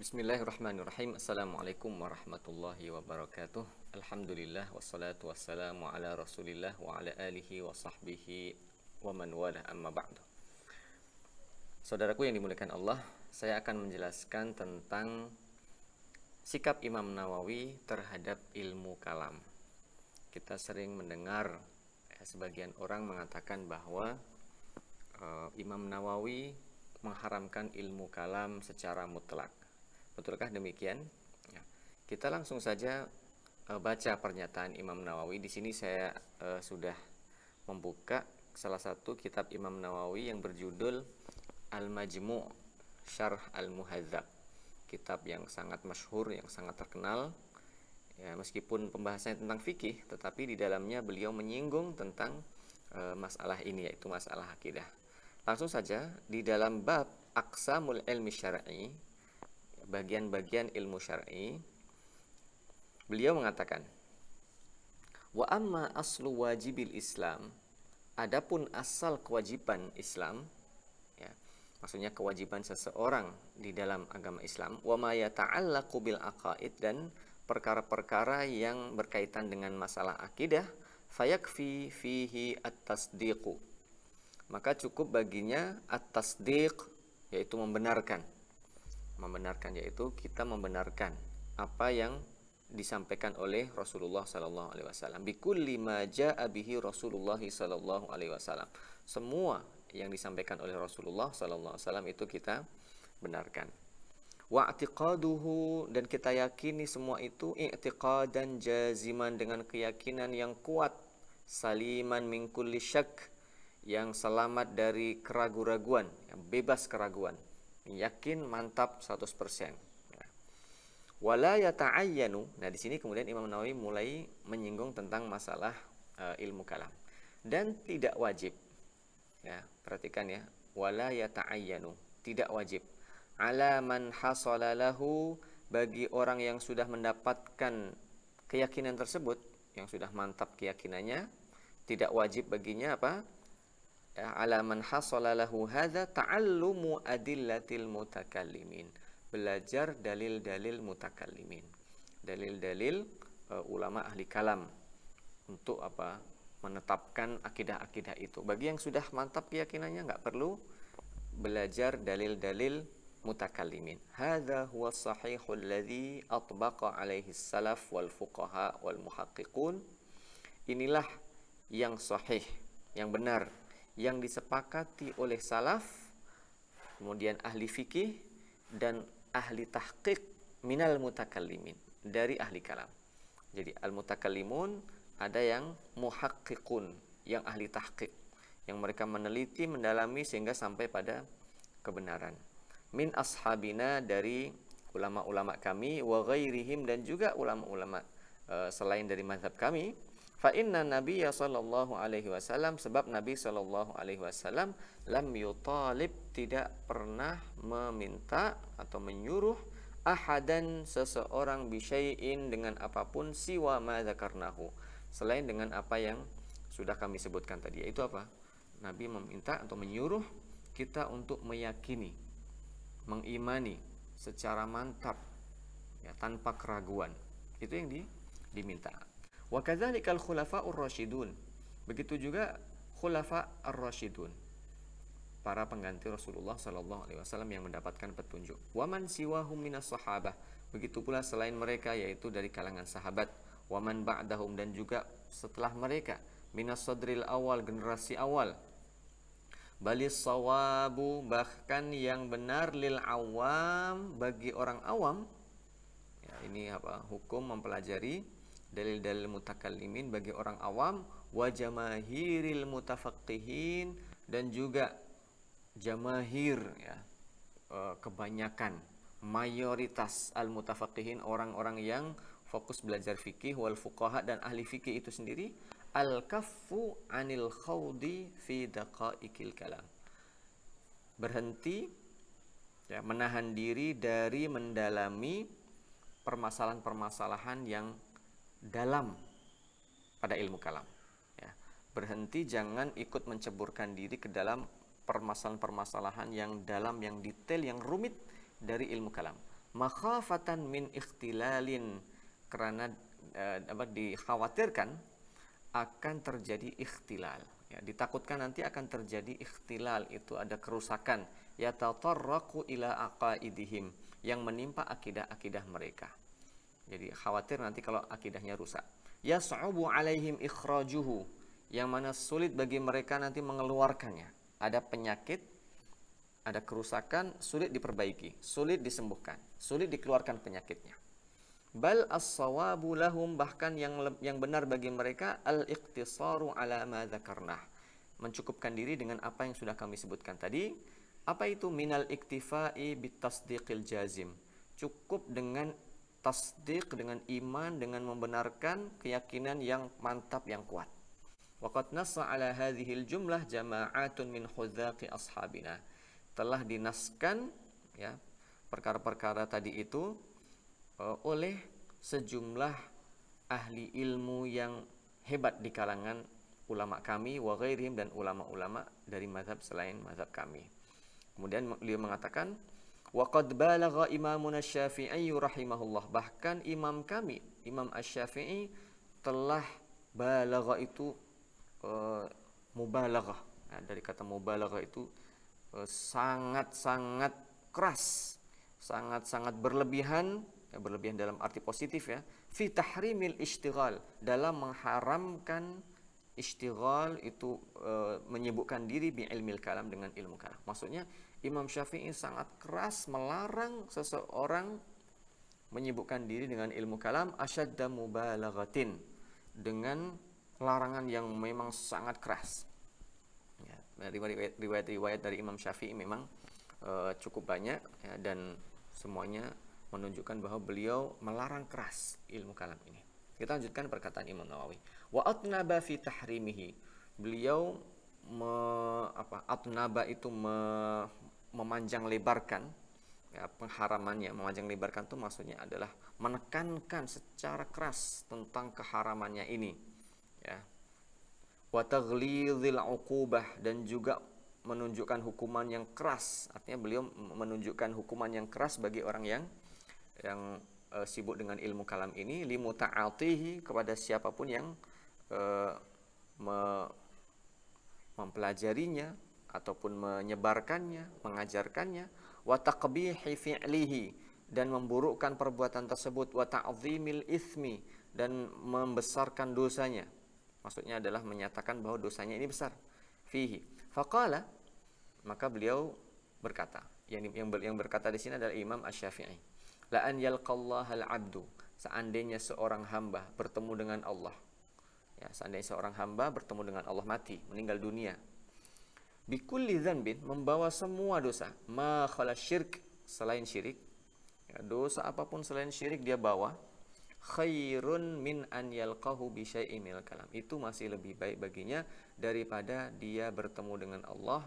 Bismillahirrahmanirrahim. Assalamualaikum warahmatullahi wabarakatuh. Alhamdulillah wassalatu wassalamu ala Rasulillah wa ala alihi wa sahbihi wa man wala amma ba'du. Saudaraku yang dimuliakan Allah, saya akan menjelaskan tentang sikap Imam Nawawi terhadap ilmu kalam. Kita sering mendengar sebagian orang mengatakan bahwa Imam Nawawi mengharamkan ilmu kalam secara mutlak. Betulkah demikian? Ya. Kita langsung saja baca pernyataan Imam Nawawi. Di sini saya sudah membuka salah satu kitab Imam Nawawi yang berjudul Al-Majmu' Syarh Al-Muhadzab. Kitab yang sangat masyhur, yang sangat terkenal. Ya, meskipun pembahasannya tentang fikih, tetapi di dalamnya beliau menyinggung tentang masalah ini, yaitu masalah akidah. Langsung saja di dalam bab Aqsamul Ilmi Syar'i, bagian-bagian ilmu syar'i, beliau mengatakan, wa amma aslu wajibil Islam, adapun asal kewajiban Islam, ya, maksudnya kewajiban seseorang di dalam agama Islam, wa ma yata'allaqu bil aqaid, dan perkara-perkara yang berkaitan dengan masalah akidah, fayakfi fihi at-tasdiqu, maka cukup baginya at-tasdiq, yaitu membenarkan, yaitu kita membenarkan apa yang disampaikan oleh Rasulullah sallallahu alaihi wasallam. Bikulli ma jaa bihi Rasulullah sallallahu alaihi wasallam. Semua yang disampaikan oleh Rasulullah sallallahu alaihi wasallam itu kita benarkan. Wa i'tiqaduhu, dan kita yakini semua itu i'tiqadan jaziman, dengan keyakinan yang kuat, saliman min kulli syak, yang selamat dari keraguan-raguan, yang bebas keraguan. Yakin mantap 100%. Wala yata'ayyanu. Nah, di sini kemudian Imam Nawawi mulai menyinggung tentang masalah ilmu kalam. Dan tidak wajib. Ya, perhatikan ya. Wala yata'ayyanu, tidak wajib. Ala man hasala lahu, bagi orang yang sudah mendapatkan keyakinan tersebut, yang sudah mantap keyakinannya, tidak wajib baginya apa? Ala man hasala lahu hadza ta'allumu adillatil mutakallimin, belajar dalil-dalil mutakallimin, dalil-dalil ulama ahli kalam, untuk apa? Menetapkan akidah-akidah itu. Bagi yang sudah mantap keyakinannya nggak perlu belajar dalil-dalil mutakallimin. Hadza huwa sahihul ladzi atbaqa alaihi salaf wal fuqaha wal muhaqqiqun. Inilah yang sahih, yang benar, yang disepakati oleh salaf, kemudian ahli fikih dan ahli tahqiq minal mutakallimin, dari ahli kalam. Jadi al-mutakallimun ada yang muhaqqiqun, yang ahli tahqiq, yang mereka meneliti, mendalami sehingga sampai pada kebenaran. Min ashabina, dari ulama-ulama kami, wa ghairihim, dan juga ulama-ulama selain dari mazhab kami. Fa inna Nabiyya sallallahu alaihi wasallam, sebab Nabi sallallahu alaihi wasallam lam yutalib, tidak pernah meminta atau menyuruh ahadan, seseorang, bisyai'in, dengan apapun, siwa ma dzakarnahu, selain dengan apa yang sudah kami sebutkan tadi. Yaitu apa? Nabi meminta atau menyuruh kita untuk meyakini, mengimani secara mantap, ya, tanpa keraguan. Itu yang diminta. Wa kadzalikal khulafa'ur rasyidun, begitu juga khulafa ar-rasyidun, para pengganti Rasulullah sallallahu alaihi wasallam yang mendapatkan petunjuk. Wa man siwahum minas sahabah, begitu pula selain mereka, yaitu dari kalangan sahabat. Wa man ba'dahum, dan juga setelah mereka, minas sadril awal, generasi awal. Balis sawabu, bahkan yang benar, lil awam, bagi orang awam. Ya, ini apa? Hukum mempelajari dalil-dalil mutakallimin bagi orang awam. Wa jamahiril mutafaqqihin, dan juga jamahir, ya, kebanyakan, mayoritas al-mutafaqqihin, orang-orang yang fokus belajar fikih, wal fuqaha, dan ahli fikih itu sendiri, al-kaffu anil khawdi fi daqaiqil kalam, berhenti, ya, menahan diri dari mendalami permasalahan-permasalahan yang dalam pada ilmu kalam, ya. Berhenti, jangan ikut menceburkan diri ke dalam permasalahan-permasalahan yang dalam, yang detail, yang rumit dari ilmu kalam. makhafatan min ikhtilalin, karena dikhawatirkan akan terjadi ikhtilal, ya, ditakutkan nanti akan terjadi ikhtilal, itu ada kerusakan, yatatarraqu ila aqaidihim, yang menimpa akidah-akidah mereka. Jadi khawatir nanti kalau akidahnya rusak. Yas'ubu alaihim ikhrajuhu, yang mana sulit bagi mereka nanti mengeluarkannya. Ada penyakit, ada kerusakan, sulit diperbaiki, sulit disembuhkan, sulit dikeluarkan penyakitnya. Bal as-sawabu lahum, bahkan yang benar bagi mereka, al-iqtisaru ala ma dzakarnah, mencukupkan diri dengan apa yang sudah kami sebutkan tadi. Apa itu? Minal iktifai bitasdiqil jazim, cukup dengan tasdiq, dengan iman, dengan membenarkan keyakinan yang mantap, yang kuat. Waqad nassa ala hadhil jumlah jama'atun min hudzaqi ashabina, telah dinaskan, ya, perkara-perkara tadi itu oleh sejumlah ahli ilmu yang hebat di kalangan ulama kami, wa ghairihim, dan ulama-ulama dari mazhab selain mazhab kami. Kemudian beliau mengatakan, wa qad balagha imamuna Asy-Syafi'i rahimahullah, bahkan imam kami, Imam Asy-Syafi'i, telah balagha itu mubalaghah. Nah, dari kata mubalaghah itu sangat-sangat keras, sangat-sangat berlebihan, ya, berlebihan dalam arti positif, ya, fi tahrimil ishtighal, dalam mengharamkan ishtighal itu menyibukkan diri bi ilmil kalam, dengan ilmu kalam. Maksudnya Imam Syafi'i sangat keras melarang seseorang menyibukkan diri dengan ilmu kalam, asyadda mubalaghatin, dengan larangan yang memang sangat keras. Ya, riwayat-riwayat dari Imam Syafi'i memang cukup banyak, ya, dan semuanya menunjukkan bahwa beliau melarang keras ilmu kalam ini. Kita lanjutkan perkataan Imam Nawawi. Wa atnaba fi tahrimihi, beliau atnaba itu memanjang lebarkan, ya, pengharamannya. Memanjang lebarkan itu maksudnya adalah menekankan secara keras tentang keharamannya ini, ya. Wa taghlizil uqubah, dan juga menunjukkan hukuman yang keras. Artinya beliau menunjukkan hukuman yang keras bagi orang yang sibuk dengan ilmu kalam ini, limuta'atihi, kepada siapapun yang mempelajarinya ataupun menyebarkannya, mengajarkannya. Wa taqbihi fi'lihi, dan memburukkan perbuatan tersebut. Wa ta'zimil itsmi, dan membesarkan dosanya. Maksudnya adalah menyatakan bahwa dosanya ini besar. Fihi. Faqala, maka beliau berkata, yang berkata di sini adalah Imam Asy-Syafi'i. La an yalqallahal abdu, seandainya seorang hamba bertemu dengan Allah, ya, seandainya seorang hamba bertemu dengan Allah, mati, meninggal dunia, bikulli dzanbin, membawa semua dosa, ma khala syirk, selain syirik, ya, dosa apapun selain syirik dia bawa, khairun min an yalqahu bi syai'in minal kalam, itu masih lebih baik baginya daripada dia bertemu dengan Allah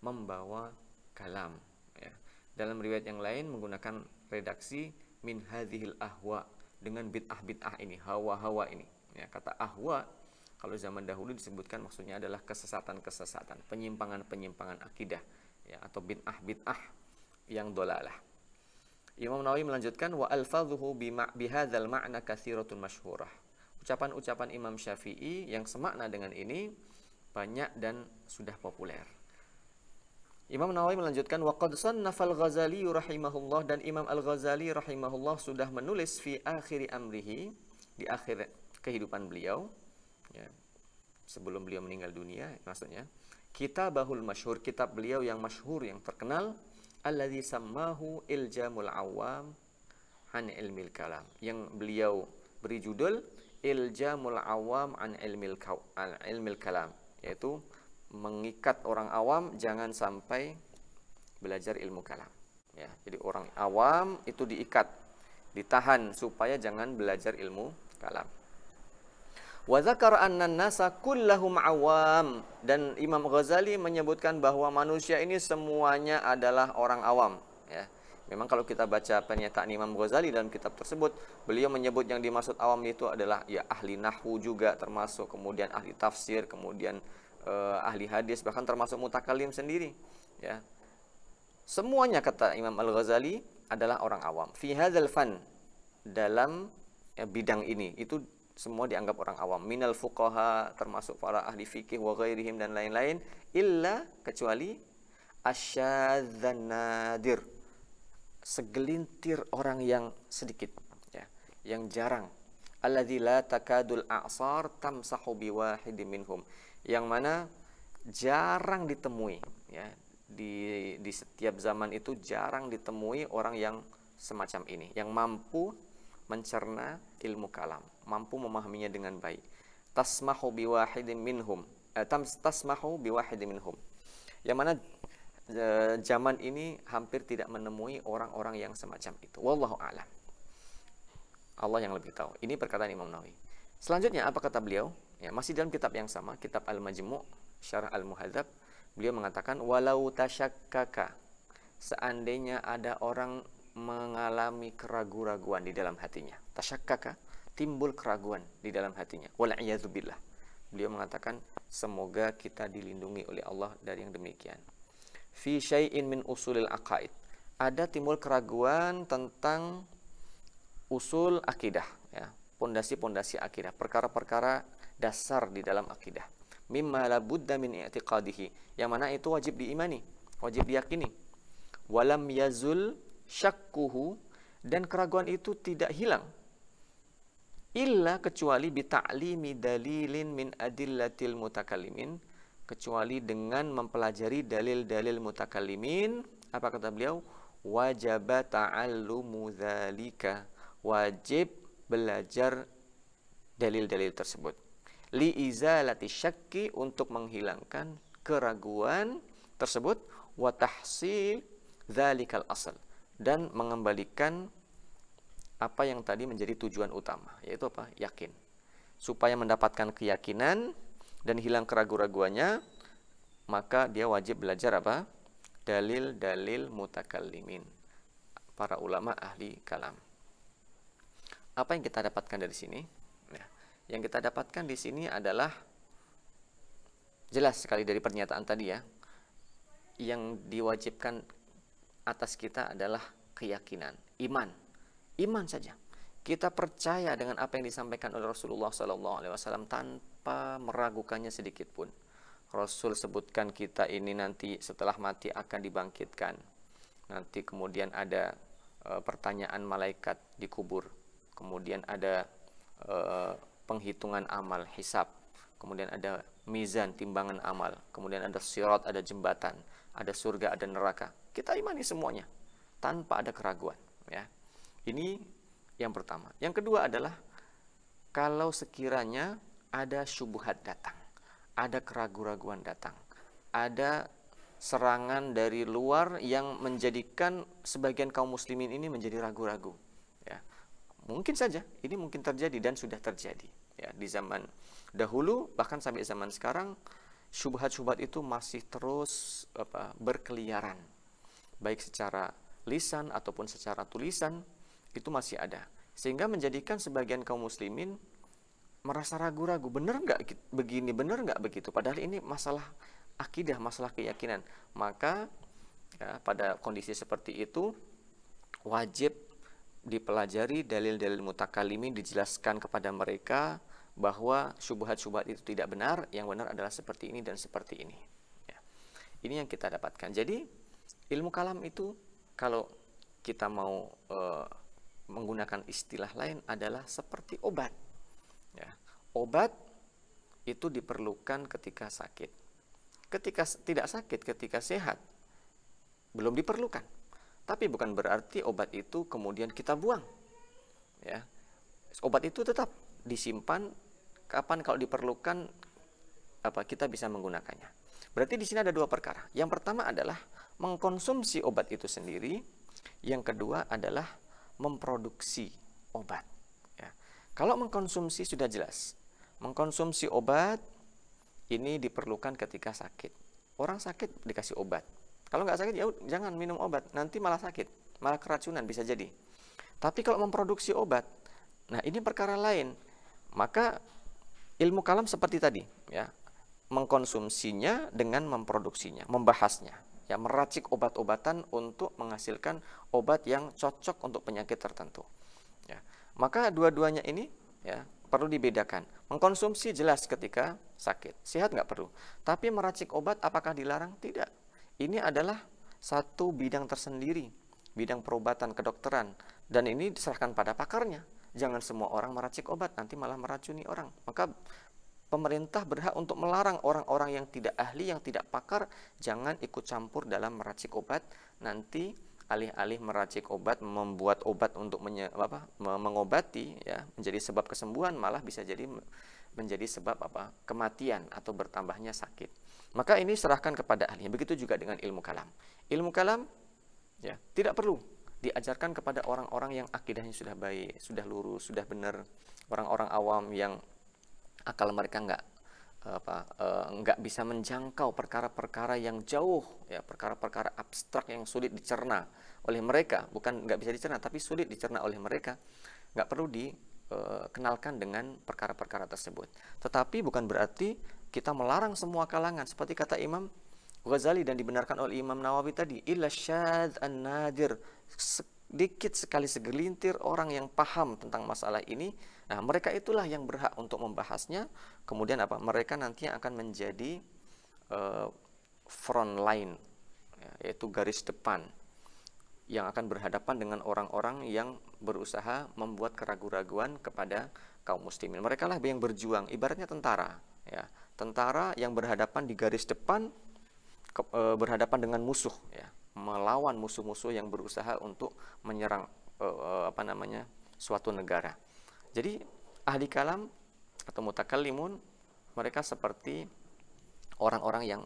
membawa kalam, ya. Dalam riwayat yang lain menggunakan redaksi min hadhil ahwa, dengan bid'ah-bid'ah ini, hawa-hawa ini, ya. Kata ahwa kalau zaman dahulu disebutkan maksudnya adalah kesesatan-kesesatan, penyimpangan-penyimpangan akidah, ya, atau bid'ah-bid'ah yang dolalah. Imam Nawawi melanjutkan, wa alfadhuhu bihadzal ma'na katsiratun masyhurah, ucapan-ucapan Imam Syafi'i yang semakna dengan ini banyak dan sudah populer. Imam Nawawi melanjutkan, wa qad sannafal Ghazali rahimahullah, dan Imam Al-Ghazali rahimahullah sudah menulis fi akhiri amrihi, di akhir kehidupan beliau, ya, sebelum beliau meninggal dunia maksudnya, kitabahul masyhur, kitab beliau yang masyhur, yang terkenal, alladzi sammahu iljamul awam an ilmil kalam, yang beliau beri judul iljamul awam an ilmil kalam, yaitu mengikat orang awam jangan sampai belajar ilmu kalam, ya. Jadi orang awam itu diikat, ditahan supaya jangan belajar ilmu kalam. Wa dzakara anna an-nasa kullahum awam, dan Imam Ghazali menyebutkan bahwa manusia ini semuanya adalah orang awam, ya. Memang kalau kita baca pernyataan Imam Ghazali dalam kitab tersebut, beliau menyebut yang dimaksud awam itu adalah, ya, ahli nahwu juga termasuk, kemudian ahli tafsir, kemudian ahli hadis, bahkan termasuk mutakallim sendiri, ya. Semuanya, kata Imam Al-Ghazali, adalah orang awam. Fi hadzal fan, dalam bidang ini, itu semua dianggap orang awam. Minal fuqaha, termasuk para ahli fikih wa ghairihim dan lain-lain, illa, kecuali asyadzan nadir, segelintir orang yang sedikit, ya, yang jarang. Alladzi la takadul a'sar tamsahu biwahidin minhum, yang mana jarang ditemui, ya, di setiap zaman itu jarang ditemui orang yang semacam ini, yang mampu mencerna ilmu kalam, mampu memahaminya dengan baik. Tasmahu biwahidin minhum, tasmahu biwahidin minhum, yang mana zaman ini hampir tidak menemui orang-orang yang semacam itu. Wallahu a'lam. Allah yang lebih tahu. Ini perkataan Imam Nawawi. Selanjutnya apa kata beliau? Ya, masih dalam kitab yang sama, kitab Al-Majmu' Syarah Al-Muhadzab, beliau mengatakan walau tasyakkaka, seandainya ada orang mengalami keraguan-raguan di dalam hatinya. Tasyakkaka, timbul keraguan di dalam hatinya. Wal'iyadzubillah. Beliau mengatakan semoga kita dilindungi oleh Allah dari yang demikian. Fi syai'in min usulil aqaid, ada timbul keraguan tentang usul akidah, ya, pondasi-pondasi akidah, perkara-perkara dasar di dalam akidah. Mimma la budda min i'tiqadihi, yang mana itu wajib diimani, wajib diyakini. Walam yazul syakkuhu, dan keraguan itu tidak hilang illa, kecuali bi ta'limi dalilin min adillatil mutakallimin, kecuali dengan mempelajari dalil-dalil mutakallimin. Apa kata beliau? Wajaba ta'allumu dzalika, wajib belajar dalil-dalil tersebut. Li izalati syakki, untuk menghilangkan keraguan tersebut. Wa tahsil dzalikal asal, dan mengembalikan apa yang tadi menjadi tujuan utama, yaitu apa? Yakin. Supaya mendapatkan keyakinan dan hilang keraguan-raguannya, maka dia wajib belajar apa? Dalil-dalil mutakallimin, para ulama ahli kalam. Apa yang kita dapatkan dari sini? Nah, yang kita dapatkan di sini adalah jelas sekali dari pernyataan tadi, ya. Yang diwajibkan atas kita adalah keyakinan, iman. Iman saja. Kita percaya dengan apa yang disampaikan oleh Rasulullah SAW tanpa meragukannya sedikit pun. Rasul sebutkan kita ini nanti setelah mati akan dibangkitkan. Nanti kemudian ada pertanyaan malaikat di kubur. Kemudian ada penghitungan amal, hisab. Kemudian ada mizan, timbangan amal. Kemudian ada sirat, ada jembatan. Ada surga, ada neraka. Kita imani semuanya tanpa ada keraguan, ya. Ini yang pertama. Yang kedua adalah kalau sekiranya ada syubhat datang, ada keraguan-raguan datang, ada serangan dari luar yang menjadikan sebagian kaum muslimin ini menjadi ragu-ragu, ya. Mungkin saja ini mungkin terjadi dan sudah terjadi, ya, di zaman dahulu bahkan sampai zaman sekarang. Syubhat-syubhat itu masih terus berkeliaran, baik secara lisan ataupun secara tulisan, itu masih ada, sehingga menjadikan sebagian kaum muslimin merasa ragu-ragu, benar nggak begini, benar nggak begitu, padahal ini masalah akidah, masalah keyakinan. Maka ya, pada kondisi seperti itu wajib dipelajari dalil-dalil mutakallimin, dijelaskan kepada mereka bahwa syubhat-syubhat itu tidak benar, yang benar adalah seperti ini dan seperti ini, ya. Ini yang kita dapatkan. Jadi ilmu kalam itu kalau kita mau menggunakan istilah lain adalah seperti obat, ya. Obat itu diperlukan ketika sakit. Ketika tidak sakit, ketika sehat, belum diperlukan. Tapi bukan berarti obat itu kemudian kita buang, ya. Obat itu tetap disimpan, kapan kalau diperlukan kita bisa menggunakannya. Berarti di sini ada dua perkara. Yang pertama adalah mengkonsumsi obat itu sendiri. Yang kedua adalah memproduksi obat, ya. Kalau mengkonsumsi sudah jelas. Mengkonsumsi obat ini diperlukan ketika sakit. Orang sakit dikasih obat. Kalau nggak sakit ya jangan minum obat, nanti malah sakit, malah keracunan bisa jadi. Tapi kalau memproduksi obat, nah ini perkara lain. Maka ilmu kalam seperti tadi, ya, mengkonsumsinya dengan memproduksinya, membahasnya, ya meracik obat-obatan untuk menghasilkan obat yang cocok untuk penyakit tertentu. Ya. Maka dua-duanya ini ya perlu dibedakan. Mengkonsumsi jelas ketika sakit, sehat nggak perlu. Tapi meracik obat apakah dilarang? Tidak. Ini adalah satu bidang tersendiri, bidang perobatan kedokteran, dan ini diserahkan pada pakarnya. Jangan semua orang meracik obat, nanti malah meracuni orang. Maka pemerintah berhak untuk melarang orang-orang yang tidak ahli, yang tidak pakar, jangan ikut campur dalam meracik obat. Nanti alih-alih meracik obat, membuat obat untuk mengobati, ya, menjadi sebab kesembuhan, malah bisa jadi menjadi sebab kematian atau bertambahnya sakit. Maka ini serahkan kepada ahli. Begitu juga dengan ilmu kalam. Ilmu kalam ya tidak perlu diajarkan kepada orang-orang yang akidahnya sudah baik, sudah lurus, sudah benar. Orang-orang awam yang akal mereka nggak bisa menjangkau perkara-perkara yang jauh, ya, perkara-perkara abstrak yang sulit dicerna oleh mereka. Bukan nggak bisa dicerna, tapi sulit dicerna oleh mereka. Nggak perlu dikenalkan dengan perkara-perkara tersebut. Tetapi bukan berarti kita melarang semua kalangan, seperti kata Imam Ghazali dan dibenarkan oleh Imam Nawawi tadi, illa syadz an-nadir, sedikit sekali segelintir orang yang paham tentang masalah ini. Nah, mereka itulah yang berhak untuk membahasnya. Kemudian mereka nanti akan menjadi front line, ya, yaitu garis depan yang akan berhadapan dengan orang-orang yang berusaha membuat keraguan-raguan kepada kaum muslimin. Mereka lah yang berjuang, ibaratnya tentara, ya, tentara yang berhadapan di garis depan, berhadapan dengan musuh, ya, melawan musuh-musuh yang berusaha untuk menyerang suatu negara. Jadi ahli kalam atau mutakallimun, mereka seperti orang-orang yang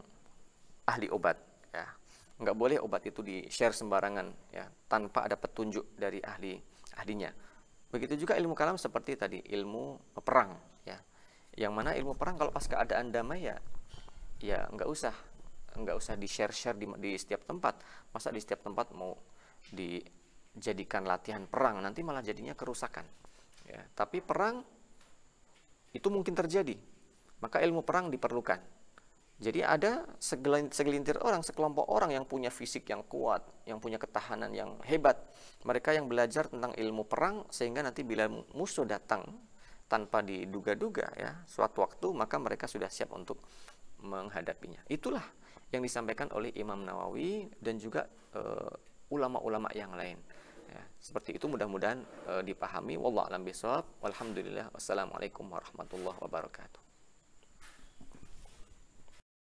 ahli obat, ya. Nggak boleh obat itu di-share sembarangan, ya, tanpa ada petunjuk dari ahlinya. Begitu juga ilmu kalam seperti tadi ilmu perang, ya. Yang mana ilmu perang kalau pas keadaan damai ya nggak usah di-share di setiap tempat. Masa di setiap tempat mau dijadikan latihan perang, nanti malah jadinya kerusakan. Ya, tapi perang itu mungkin terjadi, maka ilmu perang diperlukan. Jadi ada segelintir orang, sekelompok orang yang punya fisik yang kuat, yang punya ketahanan yang hebat. Mereka yang belajar tentang ilmu perang, sehingga nanti bila musuh datang tanpa diduga-duga, ya, suatu waktu, maka mereka sudah siap untuk menghadapinya. Itulah yang disampaikan oleh Imam Nawawi dan juga ulama-ulama yang lain. Ya, seperti itu mudah-mudahan dipahami. Wallahu a'lam bishawab. Walhamdulillah. Wassalamualaikum warahmatullahi wabarakatuh.